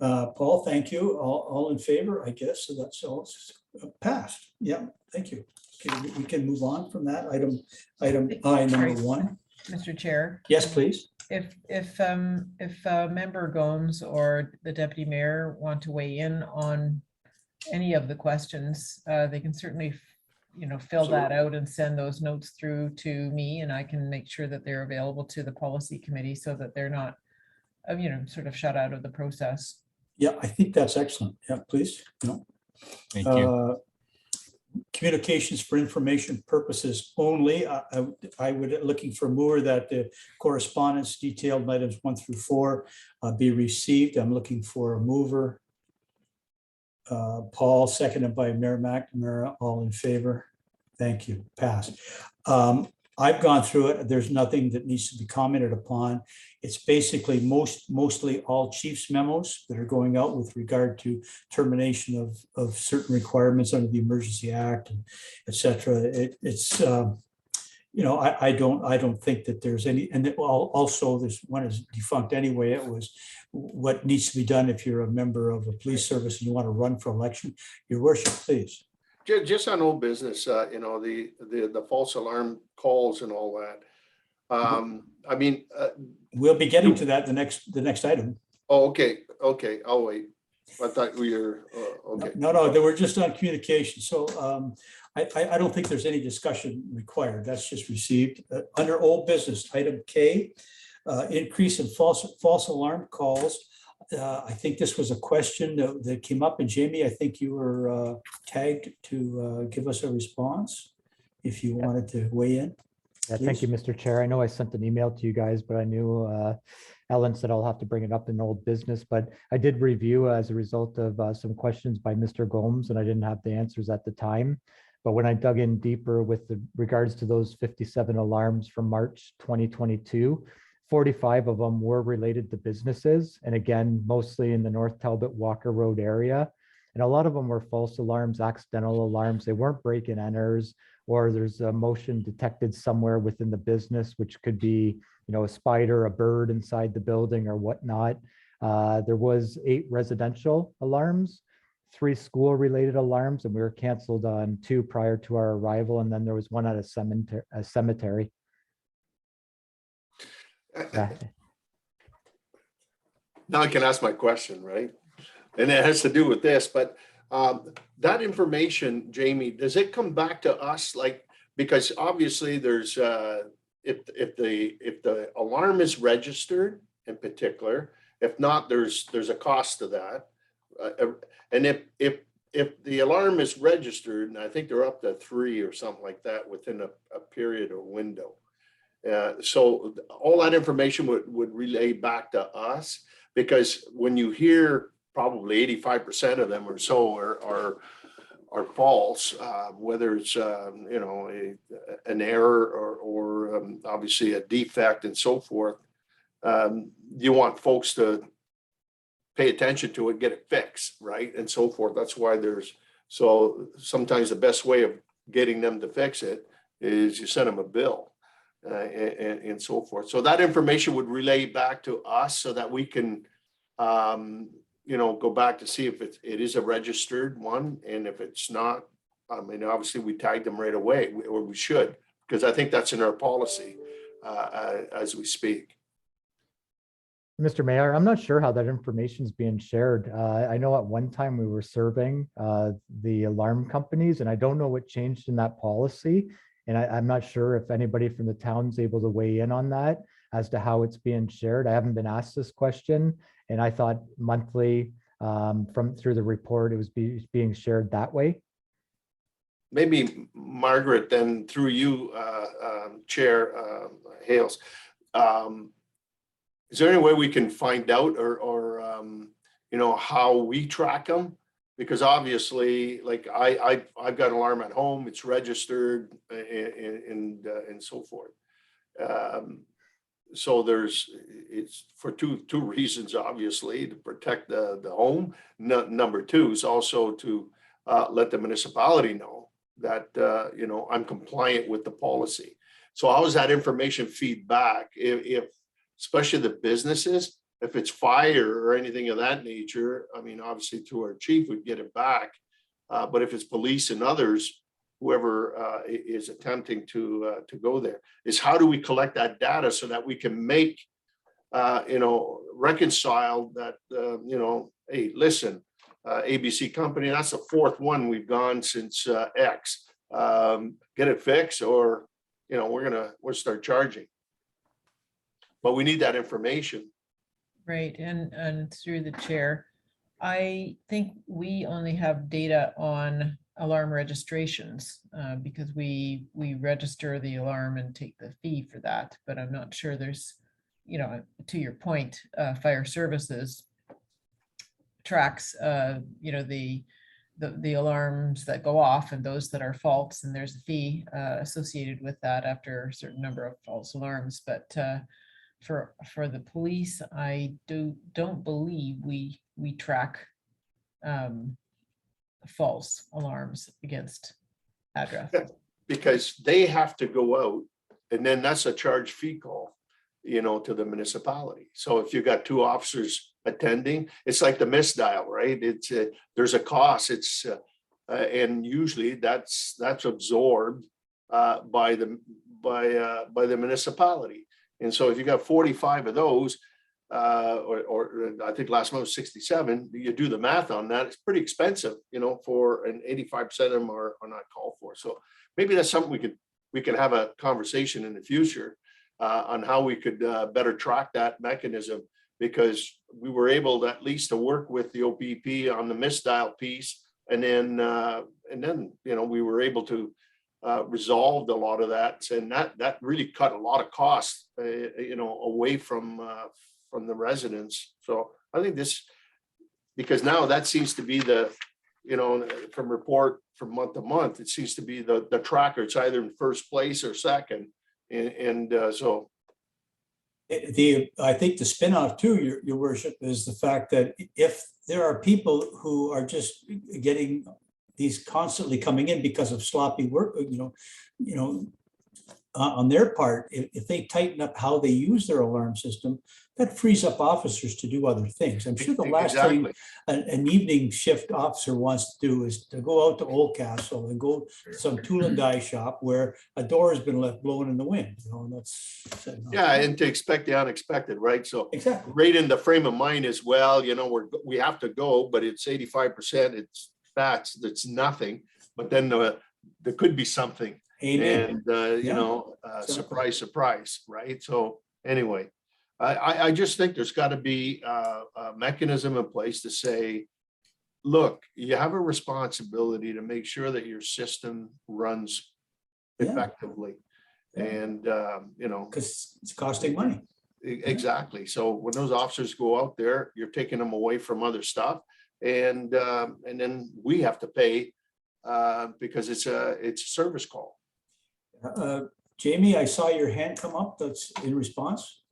Paul, thank you. All in favor, I guess. So that's all passed. Yeah, thank you. Okay, we can move on from that. Item I, number 1. Mr. Chair. Yes, please. If member Gomes or the deputy mayor want to weigh in on any of the questions, they can certainly, fill that out and send those notes through to me, and I can make sure that they're available to the policy committee so that they're not, sort of shut out of the process. Yeah, I think that's excellent. Yeah, please. Thank you. Communications for information purposes only. I would looking for more that the correspondence detailed items 1 through 4 be received. I'm looking for a mover. Paul, seconded by Mayor McNamara. All in favor? Thank you. Passed. I've gone through it. There's nothing that needs to be commented upon. It's basically mostly all chief's memos that are going out with regard to termination of certain requirements under the Emergency Act, and et cetera. It's I don't think that there's any, and also this one is defunct anyway. It was what needs to be done if you're a member of a police service and you want to run for election. Your Worship, please. Just on old business, the false alarm calls and all that. I mean, We'll be getting to that the next item. oh, okay, I'll wait. I thought we were, okay. No, they were just on communication. So I don't think there's any discussion required. That's just received. Under old business, item K, increase in false alarm calls. I think this was a question that came up, and Jamie, I think you were tagged to give us a response if you wanted to weigh in. Yeah, thank you, Mr. Chair. I know I sent an email to you guys, but I knew Ellen said I'll have to bring it up in old business, but I did review as a result of some questions by Mr. Gomes, and I didn't have the answers at the time. But when I dug in deeper with regards to those 57 alarms from March 2022, 45 of them were related to businesses. And again, mostly in the North Talbot Walker Road area. And a lot of them were false alarms, accidental alarms. They weren't break-in enters, or there's a motion detected somewhere within the business, which could be, a spider, a bird inside the building or whatnot. There was 8 residential alarms, 3 school-related alarms, and we were canceled on 2 prior to our arrival. And then there was 1 at a cemetery. Now I can ask my question, right? And it has to do with this, but that information, Jamie, does it come back to us? Like, because obviously there's if the alarm is registered in particular, if not, there's a cost to that. And if the alarm is registered, and I think they're up to 3 or something like that within a period or window. So all that information would relay back to us, because when you hear probably 85% of them or so are false, whether it's an error or obviously a defect and so forth, you want folks to pay attention to it, get it fixed, right, and so forth. That's why so sometimes the best way of getting them to fix it is you send them a bill. And so forth. So that information would relay back to us so that we can, go back to see if it is a registered one. And if it's not, I mean, obviously we tag them right away, or we should, because I think that's in our policy as we speak. Mr. Mayor, I'm not sure how that information is being shared. I know at one time we were serving the alarm companies, and I don't know what changed in that policy. And I'm not sure if anybody from the town's able to weigh in on that as to how it's being shared. I haven't been asked this question. And I thought monthly through the report, it was being shared that way. Maybe Margaret, then through you, Chair Hales, is there any way we can find out or how we track them? Because obviously, like I've got an alarm at home, it's registered and so forth. So it's for two reasons, obviously, to protect the home. Number two is also to let the municipality know that, I'm compliant with the policy. So how does that information feed back? If especially the businesses, if it's fire or anything of that nature, I mean, obviously through our chief, we'd get it back. But if it's police and others, whoever is attempting to go there, is how do we collect that data so that we can make, reconcile that, hey, listen, ABC company, that's the fourth one we've gone since X. Get it fixed, or we'll start charging. But we need that information. Right, and through the chair, I think we only have data on alarm registrations because we register the alarm and take the fee for that, but I'm not sure there's, to your point, fire services tracks, the alarms that go off and those that are false, and there's a fee associated with that after a certain number of false alarms. But for the police, I don't believe we track false alarms against address. Because they have to go out, and then that's a charge fee call, to the municipality. So if you've got two officers attending, it's like the misdial, right? It's there's a cost. It's and usually that's absorbed by the municipality. And so if you got 45 of those, or I think last month was 67, you do the math on that, it's pretty expensive, for an 85% of them are not called for. So maybe that's something we could have a conversation in the future on how we could better track that mechanism, because we were able to at least to work with the OPP on the misdial piece. And then we were able to resolved a lot of that, and that really cut a lot of costs, away from the residents. So I think this, because now that seems to be the, from report from month to month, it seems to be the tracker. It's either in first place or second, and so. I think the spinoff too, your worship, is the fact that if there are people who are just getting these constantly coming in because of sloppy work, on their part, if they tighten up how they use their alarm system, that frees up officers to do other things. I'm sure the last thing an evening shift officer wants to do is to go out to Oldcastle and go to some tool and die shop where a door has been left blowing in the wind. And that's and to expect the unexpected, right? So exactly right in the frame of mind as well. We have to go, but it's 85%. It's that's nothing. But then there could be something. Amen. And surprise, right? So anyway, I just think there's got to be a mechanism in place to say, look, you have a responsibility to make sure that your system runs effectively. And because it's costing money. Exactly. So when those officers go out there, you're taking them away from other stuff, and then we have to pay because it's a service call. Jamie, I saw your hand come up. That's in response.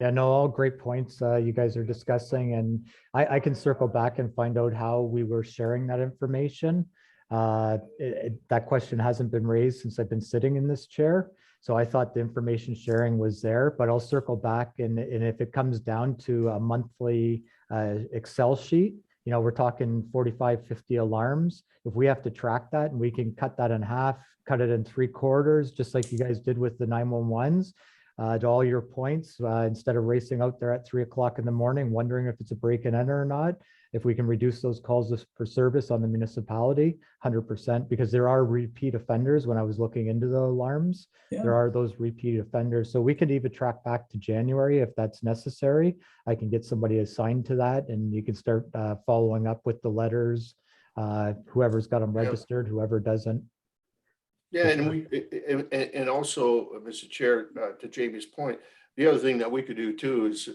Yeah, no, all great points you guys are discussing, and I can circle back and find out how we were sharing that information. That question hasn't been raised since I've been sitting in this chair. So I thought the information sharing was there, but I'll circle back, and if it comes down to a monthly Excel sheet, we're talking 45, 50 alarms. If we have to track that and we can cut that in half, cut it in 3/4, just like you guys did with the 911s, to all your points, instead of racing out there at 3 o'clock in the morning, wondering if it's a break and enter or not, If we can reduce those calls for service on the municipality, 100%, because there are repeat offenders. When I was looking into the alarms, Yeah. there are those repeat offenders. So we could even track back to January if that's necessary. I can get somebody assigned to that, and you can start following up with the letters. Whoever's got them Yeah. registered, whoever doesn't. Yeah, and and also, Mr. Chair, to Jamie's point, the other thing that we could do too is,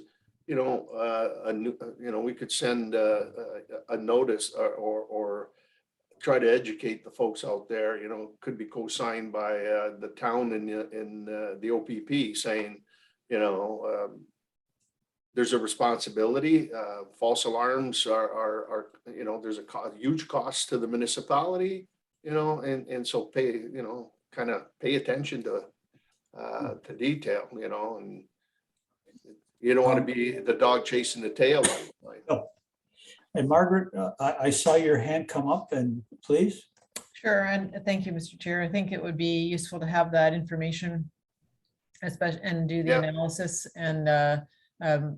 you know, we could send a notice or try to educate the folks out there, you know, could be co-signed by the town and the OPP saying, you know, there's a responsibility. False alarms are, you know, there's a huge cost to the municipality, you know, and so pay, you know, kind of pay attention to detail, you know, and you don't want to be the dog chasing the tail. Like, No. And Margaret, I saw your hand come up, and please. Sure, and thank you, Mr. Chair. I think it would be useful to have that information, especially, and do the Yeah. analysis and,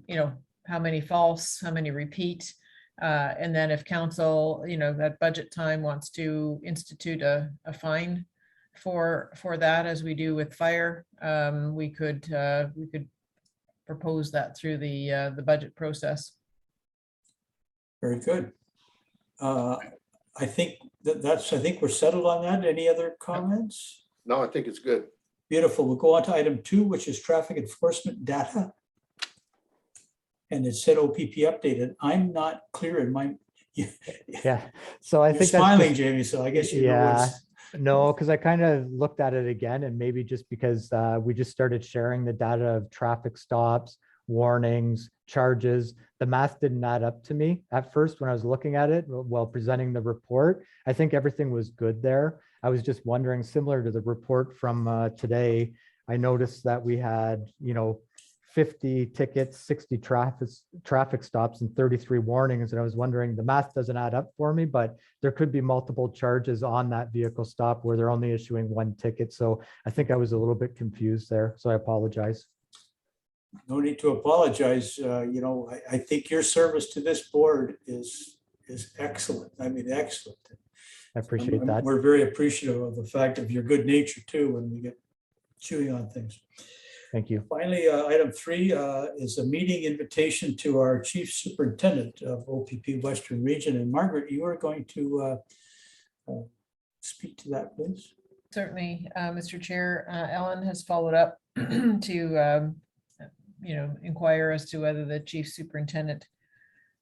you know, how many false, how many repeat. And then if council, you know, at budget time wants to institute a fine for that, as we do with fire, we could propose that through the budget process. Very good. I think I think we're settled on that. Any other comments? no, I think it's good. Beautiful. We'll go on to item 2, which is traffic enforcement data. And it said OPP updated. I'm not clear in my, Yeah. So I you're think that's smiling, just- Jamie, so I guess you know Yeah. what's. No, because I kind of looked at it again, and maybe just because we just started sharing the data of traffic stops, warnings, charges, the math didn't add up to me at first when I was looking at it while presenting the report. I think everything was good there. I was just wondering, similar to the report from today, I noticed that we had, you know, 50 tickets, 60 traffic stops, and 33 warnings. And I was wondering, the math doesn't add up for me, but there could be multiple charges on that vehicle stop where they're only issuing one ticket. So I think I was a little bit confused there. So I apologize. No need to apologize. You know, I think your service to this board is excellent. I mean, excellent. I appreciate that. We're very appreciative of the fact of your good nature too, when we get chewing on things. Thank you. Finally, item 3 is a meeting invitation to our Chief Superintendent of OPP Western Region. And Margaret, you are going to speak to that, please. Certainly, Mr. Chair, Ellen has followed up to, you know, inquire as to whether the chief superintendent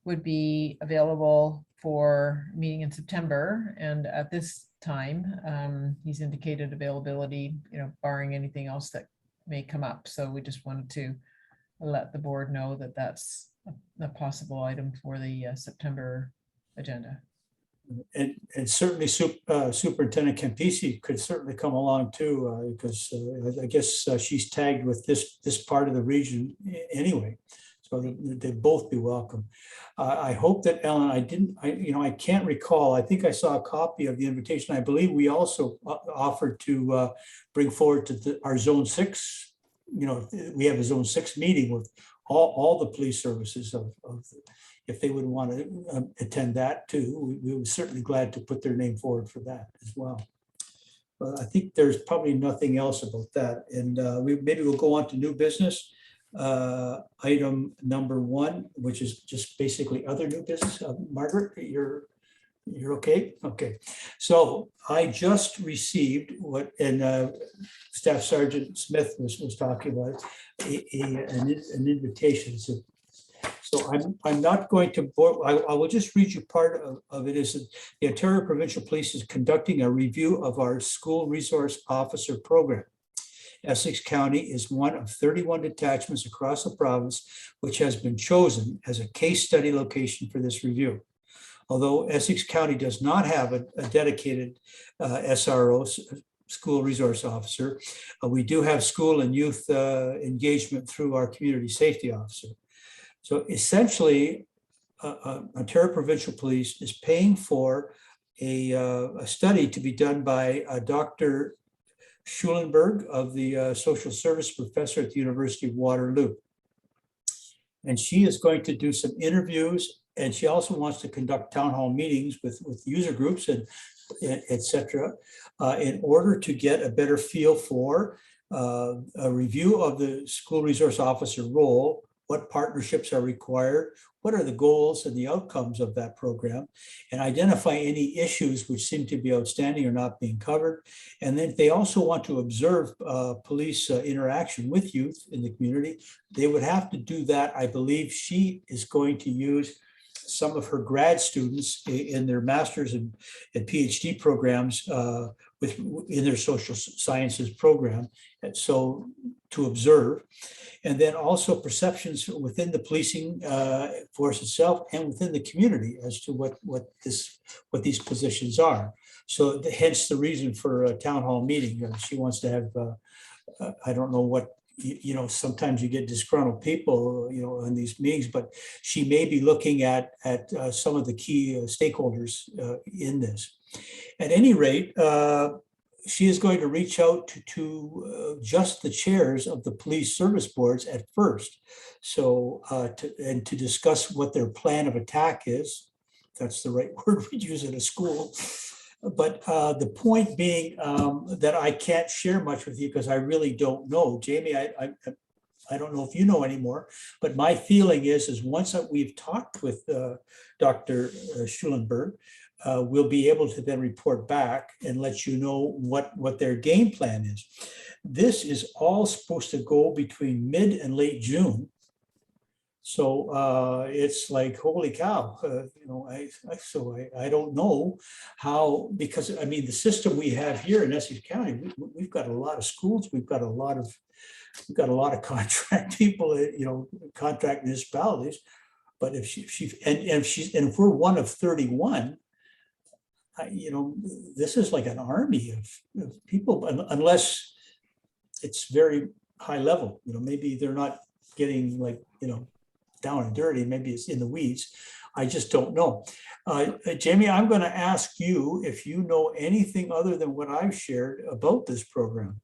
would be available for meeting in September. And at this time, he's indicated availability, you know, barring anything else that may come up. So we just wanted to let the board know that that's a possible item for the September agenda. And certainly Superintendent Campisi could certainly come along too, because I guess she's tagged with this part of the region anyway. So they'd both be welcome. I hope that Ellen, I can't recall. I think I saw a copy of the invitation. I believe we also offered to bring forward to our Zone 6. You know, we have a Zone 6 meeting with all the police services if they would want to attend that too. We were certainly glad to put their name forward for that as well. But I think there's probably nothing else about that. And maybe we'll go on to new business. Item number 1, which is just basically other new business. Margaret, you're okay? Okay. So I just received what, and Staff Sergeant Smith was talking about, an invitation. So I'm not going to bore, I will just read you part of it. Is that the Ontario Provincial Police is conducting a review of our school resource officer program. Essex County is one of 31 detachments across the province which has been chosen as a case study location for this review. Although Essex County does not have a dedicated SRO, school resource officer, we do have school and youth engagement through our community safety officer. So essentially, Ontario Provincial Police is paying for a study to be done by Dr. Schulenberg of the social service professor at the University of Waterloo. And she is going to do some interviews And she also wants to conduct town hall meetings with user groups and et cetera, in order to get a better feel for a review of the school resource officer role, what partnerships are required, what are the goals and the outcomes of that program, and identify any issues which seem to be outstanding or not being covered. And then they also want to observe police interaction with youth in the community. They would have to do that. I believe she is going to use some of her grad students in their master's and PhD programs in their social sciences program. And so to observe, and then also perceptions within the policing force itself and within the community as to what these positions are. So hence the reason for a town hall meeting. She wants to have, I don't know what, sometimes you get disgruntled people, in these meetings, but she may be looking at some of the key stakeholders in this. At any rate, she is going to reach out to just the chairs of the police service boards at first. So, to discuss what their plan of attack is. That's the right word we'd use in a school. But the point being that I can't share much with you because I really don't know. Jamie, I don't know if you know anymore, but my feeling is once we've talked with Dr. Schulenberg, we'll be able to then report back and let you know what their game plan is. This is all supposed to go between mid and late June. So it's like, holy cow, I don't know how, because I mean, the system we have here in Essex County, we've got a lot of schools, we've got a lot of contract people, contract municipalities. But if we're one of 31, this is like an army of people, unless it's very high level, maybe they're not getting down and dirty, maybe it's in the weeds. I just don't know. Jamie, I'm going to ask you if you know anything other than what I've shared about this program.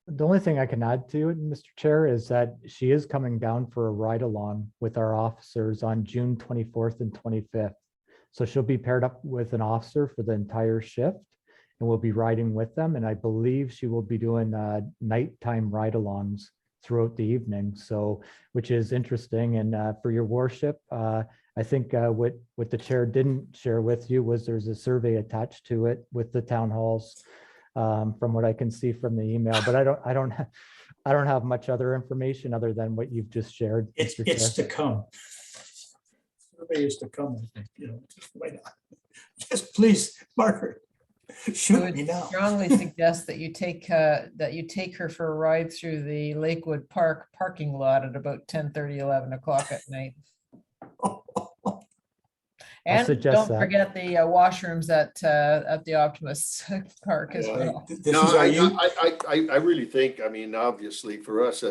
The only thing I can add to it, Mr. Chair, is that she is coming down for a ride along with our officers on June 24th and 25th. So she'll be paired up with an officer for the entire shift, and we'll be riding with them. And I believe she will be doing nighttime ride-alongs throughout the evening. So, which is interesting. And for your worship, I think what the chair didn't share with you was there's a survey attached to it with the town halls, from what I can see from the email. But I don't have much other information other than what you've just shared. It's to come. Survey is to come. I think, why not? Just please, Margaret, I shoot would me now. strongly suggest that you take her for a ride through the Lakewood Park parking lot at about 10:30, 11 o'clock at night. And suggest don't that. forget the washrooms at the Optimus Park as well. This No, is our youth. I really think, I mean, obviously for us,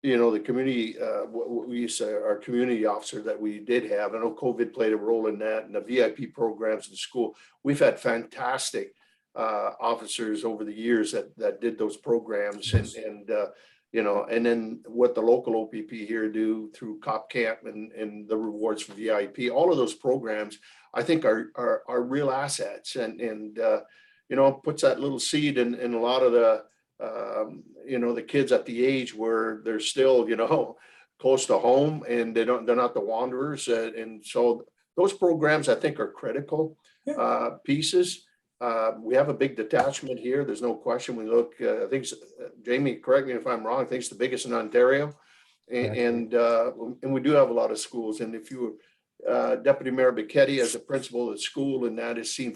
the community, what we used to, our community officer that we did have, I know COVID played a role in that, and the VIP programs in the school. We've had fantastic officers over the years that did those programs. Yes. And then what the local OPP here do through Cop Camp and the rewards for VIP, all of those programs, I think are real assets and puts that little seed in a lot of the, the kids at the age where they're still, close to home and they're not the wanderers. And so those programs I think are critical pieces. We have a big detachment here. There's no question. We look, I think, Jamie, correct me if I'm wrong, I think it's the biggest in Ontario. And we do have a lot of schools. And if you Deputy Mayor Bichetti as a principal at school, and that is seen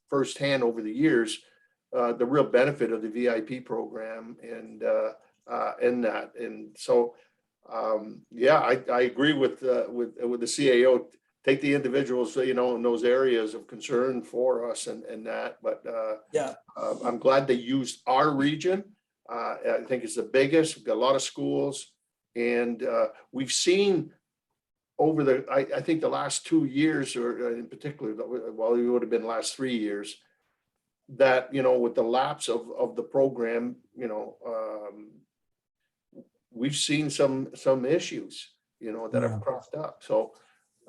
firsthand over the years, the real benefit of the VIP program and that. And so, I agree with the CAO. Take the individuals, in those areas of concern for us and that. But I'm glad they used our region. I think it's the biggest. We've got a lot of schools, and we've seen over I think the last 2 years, or in particular, well, it would have been the last 3 years, that, with the lapse of the program, we've seen some issues. that Yeah. have cropped up. So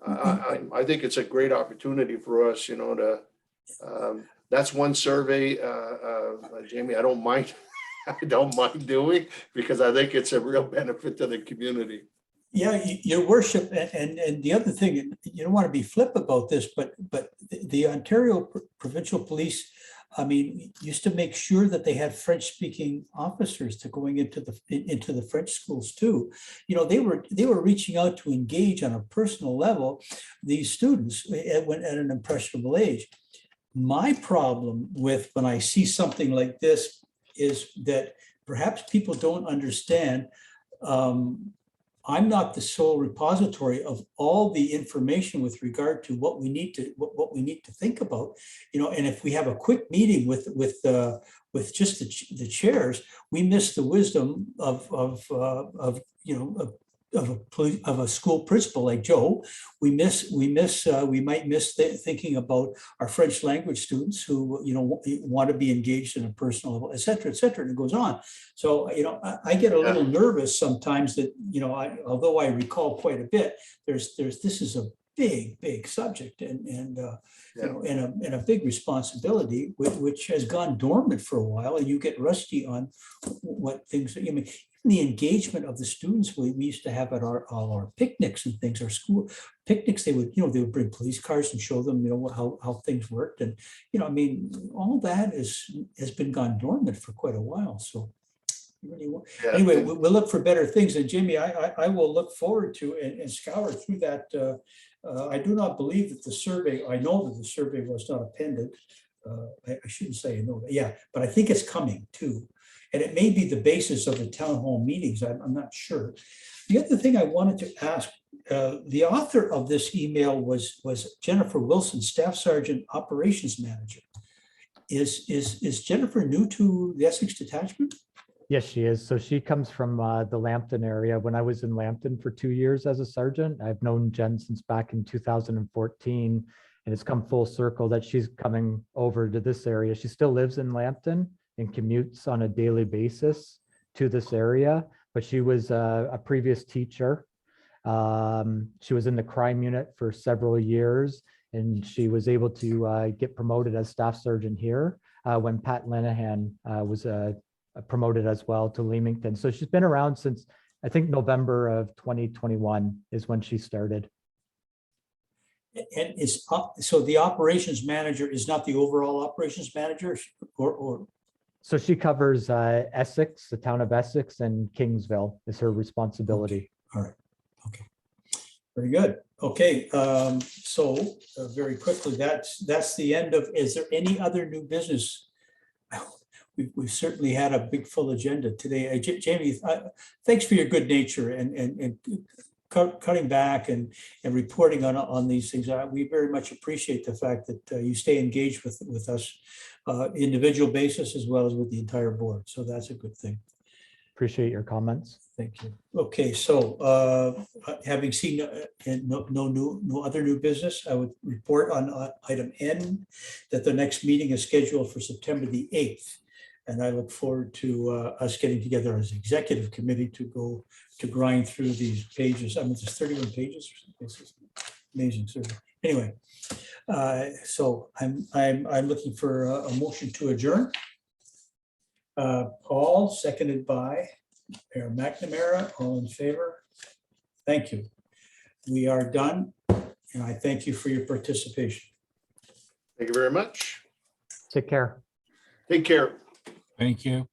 I think it's a great opportunity for us, to, that's one survey, Jamie, I don't mind, I don't mind doing, because I think it's a real benefit to the community. Yeah, your worship, and the other thing, you don't want to be flip about this, but the Ontario Provincial Police, I mean, used to make sure that they had French-speaking officers to going into the French schools too. They were reaching out to engage on a personal level these students at an impressionable age. My problem with when I see something like this is that perhaps people don't understand. I'm not the sole repository of all the information with regard to what we need to think about, and if we have a quick meeting with just the chairs, we miss the wisdom of a school principal like Joe. We might miss thinking about our French language students who want to be engaged in a personal level, et cetera, and it goes on. So I get a little nervous sometimes that although I recall quite a bit, this is a big subject and a big responsibility which has gone dormant for a while, and you get rusty on what things. I mean, the engagement of the students we used to have at all our picnics and things, our school picnics, they would bring police cars and show them how things worked, and I mean, all that has been gone dormant for quite a while. So anyway, we'll look for better things, and Jamie, I will look forward to and scour through that. I do not believe that the survey, I know that the survey was not appended. I shouldn't say I know that, yeah, but I think it's coming too. And it may be the basis of the town hall meetings. I'm not sure. The other thing I wanted to ask, the author of this email was Jennifer Wilson, Staff Sergeant Operations Manager. Is Jennifer new to the Essex Detachment? Yes, she is. So she comes from the Lambton area. When I was in Lambton for 2 years as a sergeant, I've known Jen since back in 2014, and it's come full circle that she's coming over to this area. She still lives in Lambton and commutes on a daily basis to this area, but she was a previous teacher. She was in the crime unit for several years, and she was able to get promoted as staff sergeant here when Pat Lenahan was promoted as well to Leamington. So she's been around since, I think, November of 2021 is when she started. And so the operations manager is not the overall operations manager, or So she covers Essex, the town of Essex, and Kingsville is her responsibility. All right. Okay. Very good. Okay. So very quickly, that's the end of. Is there any other new business? We've certainly had a big full agenda today. Jamie, thanks for your good nature and cutting back and reporting on these things. We very much appreciate the fact that you stay engaged with us individual basis as well as with the entire board. So that's a good thing. Appreciate your comments. Thank you. Okay, so having seen no other new business, I would report on item N that the next meeting is scheduled for September the 8th. And I look forward to us getting together as executive committee to go to grind through these pages. I mean, there's 31 pages. This is amazing. So anyway, so I'm looking for a motion to adjourn. Paul, seconded by Mayor McNamara. All in favor? Thank you. We are done, and I thank you for your participation. Thank you very much. Take care. Take care. Thank you.